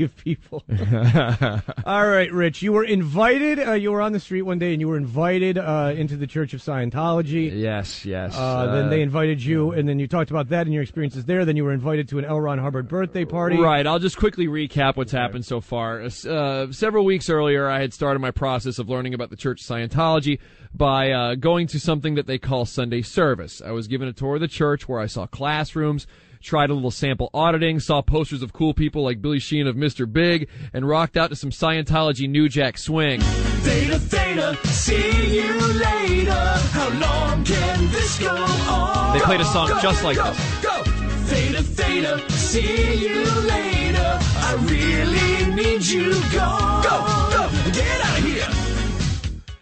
of people. All right, Rich, you were invited. You were on the street one day, and you were invited into the Church of Scientology. Yes. Then they invited you, and then you talked about that and your experiences there. Then you were invited to an L. Ron Hubbard birthday party. Right. I'll just quickly recap what's happened so far. Several weeks earlier, I had started my process of learning about the Church of Scientology by going to something that they call Sunday service. I was given a tour of the church where I saw classrooms, tried a little sample auditing, saw posters of cool people like Billy Sheehan of Mr. Big, and rocked out to some Scientology New Jack Swing. Theta, theta, see you later. How long can this go on? They played a song just like this. Go! Theta, theta, see you later. I really need you gone. Go! Get out of here!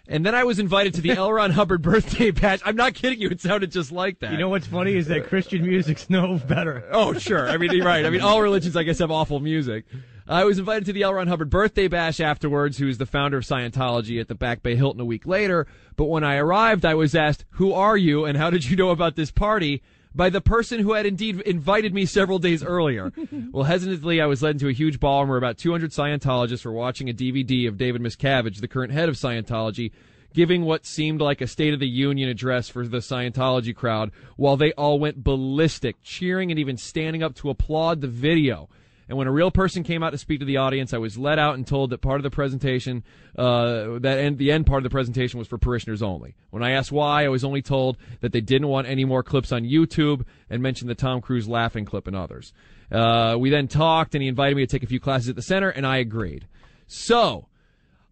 And then I was invited to the L. Ron Hubbard birthday bash. I'm not kidding you. It sounded just like that. You know what's funny is that Christian music's no better. Oh, sure. I mean, you're right. I mean, all religions, I guess, have awful music. I was invited to the L. Ron Hubbard birthday bash afterwards, who's the founder of Scientology, at the Back Bay Hilton a week later. But when I arrived, I was asked, "Who are you, and how did you know about this party?" by the person who had indeed invited me several days earlier. Well, hesitantly, I was led into a huge ballroom where about 200 Scientologists were watching a DVD of David Miscavige, the current head of Scientology, giving what seemed like a State of the Union address for the Scientology crowd, while they all went ballistic, cheering and even standing up to applaud the video. And when a real person came out to speak to the audience, I was let out and told that part of the presentation, the end part of the presentation was for parishioners only. When I asked why, I was only told that they didn't want any more clips on YouTube, and mentioned the Tom Cruise laughing clip and others. We then talked, and he invited me to take a few classes at the center, and I agreed. So,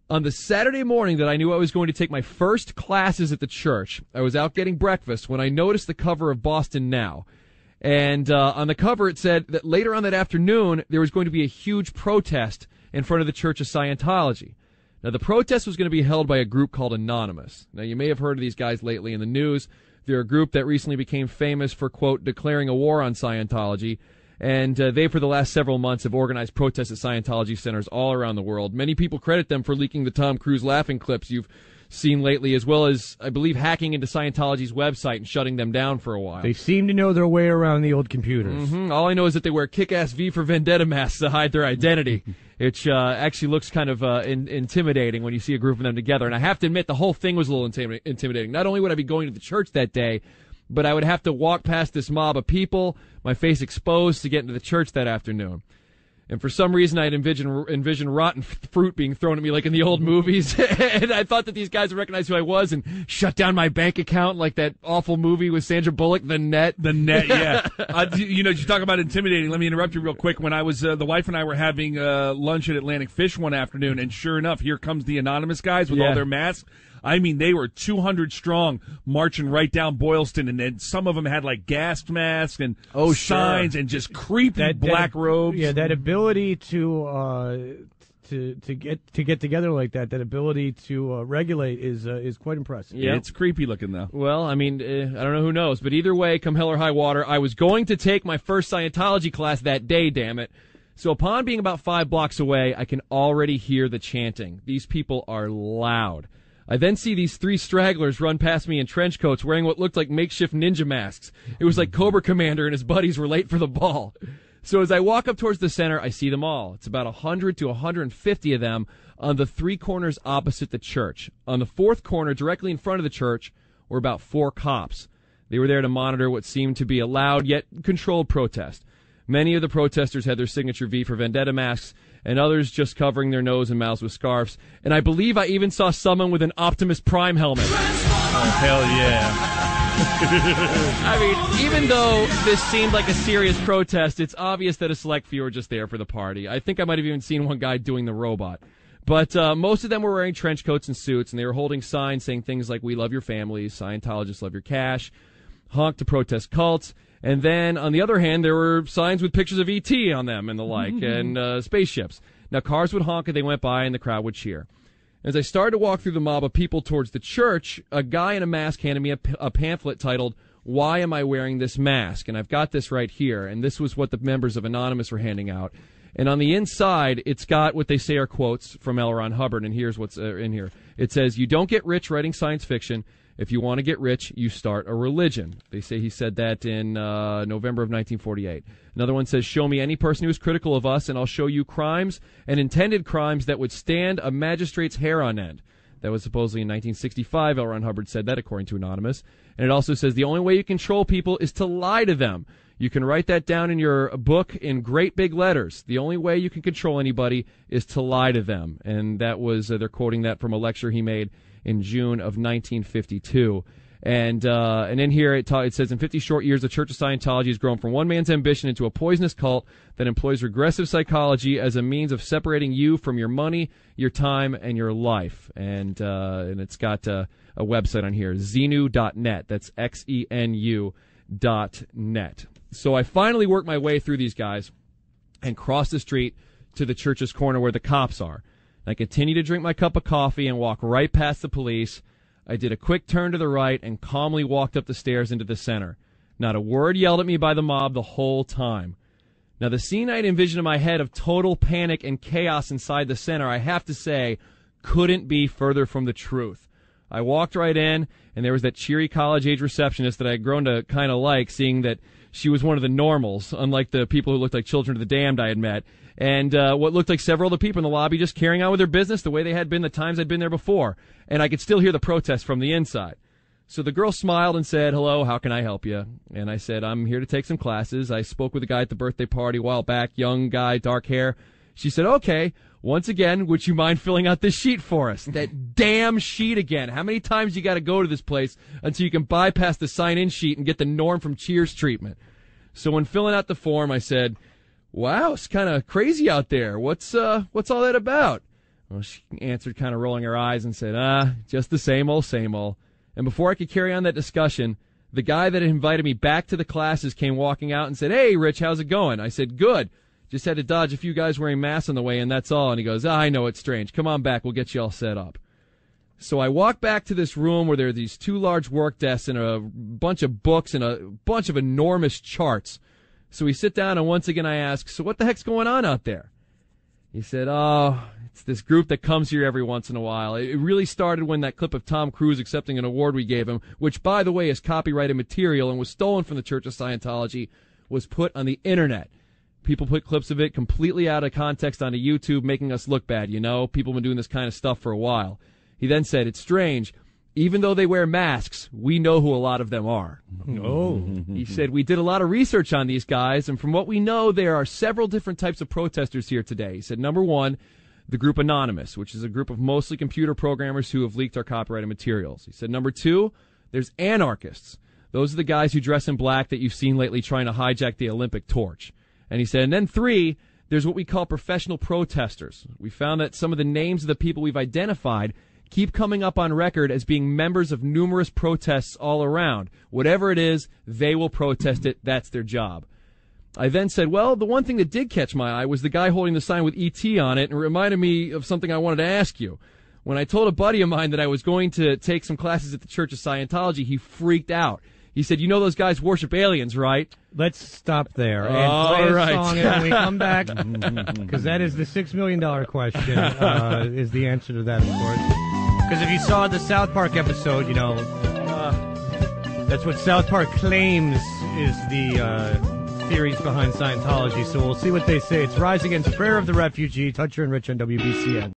on the Saturday morning that I knew I was going to take my first classes at the church, I was out getting breakfast when I noticed the cover of Boston Now. And on the cover, it said that later on that afternoon, there was going to be a huge protest in front of the Church of Scientology. Now, the protest was going to be held by a group called Anonymous. Now, you may have heard of these guys lately in the news. They're a group that recently became famous for, quote, declaring a war on Scientology. And they, for the last several months, have organized protests at Scientology centers all around the world. Many people credit them for leaking the Tom Cruise laughing clips you've seen lately, as well as, I believe, hacking into Scientology's website and shutting them down for a while. They seem to know their way around the old computers. Mm-hmm. All I know is that they wear kick-ass V for Vendetta masks to hide their identity, which actually looks kind of intimidating when you see a group of them together. And I have to admit, the whole thing was a little intimidating. Not only would I be going to the church that day, but I would have to walk past this mob of people, my face exposed, to get into the church that afternoon. And for some reason, I'd envisioned rotten fruit being thrown at me like in the old movies. And I thought that these guys would recognize who I was and shut down my bank account like that awful movie with Sandra Bullock, The Net. The Net, yeah. You talk about intimidating. Let me interrupt you real quick. When I was, the wife and I were having lunch at Atlantic Fish one afternoon, and sure enough, here comes the Anonymous guys with all their masks. I mean, they were 200 strong, marching right down Boylston, and then some of them had like gas masks and signs and just creepy black robes. Yeah, that ability to get together like that ability to regulate is quite impressive. Yeah, it's creepy looking though. Well, I mean, I don't know who knows, but either way, come hell or high water, I was going to take my first Scientology class that day. Damn it! So upon being about 5 blocks away, I can already hear the chanting. These people are loud. I then see these 3 stragglers run past me in trench coats wearing what looked like makeshift ninja masks. It was like Cobra Commander and his buddies were late for the ball. So as I walk up towards the center, I see them all. It's about 100 to 150 of them on the 3 corners opposite the church. On the 4th corner, directly in front of the church, were about 4 cops. They were there to monitor what seemed to be a loud yet controlled protest. Many of the protesters had their signature V for Vendetta masks, and others just covering their nose and mouths with scarves. And I believe I even saw someone with an Optimus Prime helmet. Oh, hell yeah. I mean, even though this seemed like a serious protest, it's obvious that a select few were just there for the party. I think I might have even seen one guy doing the robot. But most of them were wearing trench coats and suits, and they were holding signs saying things like, "We love your families," "Scientologists love your cash," "Honk to protest cults." And then, on the other hand, there were signs with pictures of E.T. on them and the like, and spaceships. Now, cars would honk as they went by, and the crowd would cheer. As I started to walk through the mob of people towards the church, a guy in a mask handed me a pamphlet titled, "Why Am I Wearing This Mask?" And I've got this right here, and this was what the members of Anonymous were handing out. And on the inside, it's got what they say are quotes from L. Ron Hubbard, and here's what's in here. It says, "You don't get rich writing science fiction. If you want to get rich, you start a religion. They say he said that in November of 1948. Another one says, show me any person who is critical of us, and I'll show you crimes and intended crimes that would stand a magistrate's hair on end. That was supposedly in 1965. L. Ron Hubbard said that, according to Anonymous. And it also says the only way you control people is to lie to them. You can write that down in your book in great big letters. The only way you can control anybody is to lie to them. And that was, they're quoting that from a lecture he made in June of 1952. And in here it says, in 50 short years, the Church of Scientology has grown from one man's ambition into a poisonous cult that employs regressive psychology as a means of separating you from your money, your time, and your life. And it's got a website on here, xenu.net. That's XENU.net. So I finally worked my way through these guys and crossed the street to the church's corner where the cops are. I continued to drink my cup of coffee and walk right past the police. I did a quick turn to the right and calmly walked up the stairs into the center. Not a word yelled at me by the mob the whole time. Now, the scene I'd envisioned in my head of total panic and chaos inside the center, I have to say, couldn't be further from the truth. I walked right in, and there was that cheery college-age receptionist that I had grown to kind of like, seeing that she was one of the normals, unlike the people who looked like children of the damned I had met. And what looked like several other people in the lobby just carrying on with their business the way they had been the times I'd been there before. And I could still hear the protest from the inside. So the girl smiled and said, hello, how can I help you? And I said, I'm here to take some classes. I spoke with a guy at the birthday party a while back, young guy, dark hair. She said, okay, once again, would you mind filling out this sheet for us? That damn sheet again. How many times you got to go to this place until you can bypass the sign-in sheet and get the Norm from Cheers treatment? So when filling out the form, I said, wow, it's kind of crazy out there. What's all that about? Well, she answered, kind of rolling her eyes, and said, just the same old, same old. And before I could carry on that discussion, the guy that had invited me back to the classes came walking out and said, hey, Rich, how's it going? I said, good. Just had to dodge a few guys wearing masks on the way in, that's all. And he goes, I know it's strange. Come on back. We'll get you all set up. So I walk back to this room where there are these two large work desks and a bunch of books and a bunch of enormous charts. So we sit down, and once again I ask, so what the heck's going on out there? He said, oh, it's this group that comes here every once in a while. It really started when that clip of Tom Cruise accepting an award we gave him, which, by the way, is copyrighted material and was stolen from the Church of Scientology, was put on the Internet. People put clips of it completely out of context onto YouTube, making us look bad, you know? People have been doing this kind of stuff for a while. He then said, it's strange. Even though they wear masks, we know who a lot of them are. Oh. He said, we did a lot of research on these guys, and from what we know, there are several different types of protesters here today. He said, number one, the group Anonymous, which is a group of mostly computer programmers who have leaked our copyrighted materials. He said, number two, there's anarchists. Those are the guys who dress in black that you've seen lately trying to hijack the Olympic torch. And he said, and then three, there's what we call professional protesters. We found that some of the names of the people we've identified keep coming up on record as being members of numerous protests all around. Whatever it is, they will protest it. That's their job. I then said, well, the one thing that did catch my eye was the guy holding the sign with E.T. on it, and it reminded me of something I wanted to ask you. When I told a buddy of mine that I was going to take some classes at the Church of Scientology, he freaked out. He said, you know those guys worship aliens, right? Let's stop there and All play right. a song, and when we come back, because that is the $6 million question, is the answer to that, of course. Because if you saw the South Park episode, you know, that's what South Park claims is the theories behind Scientology. So we'll see what they say. It's Rise Against Prayer of the Refugee. Toucher and Rich on WBCN.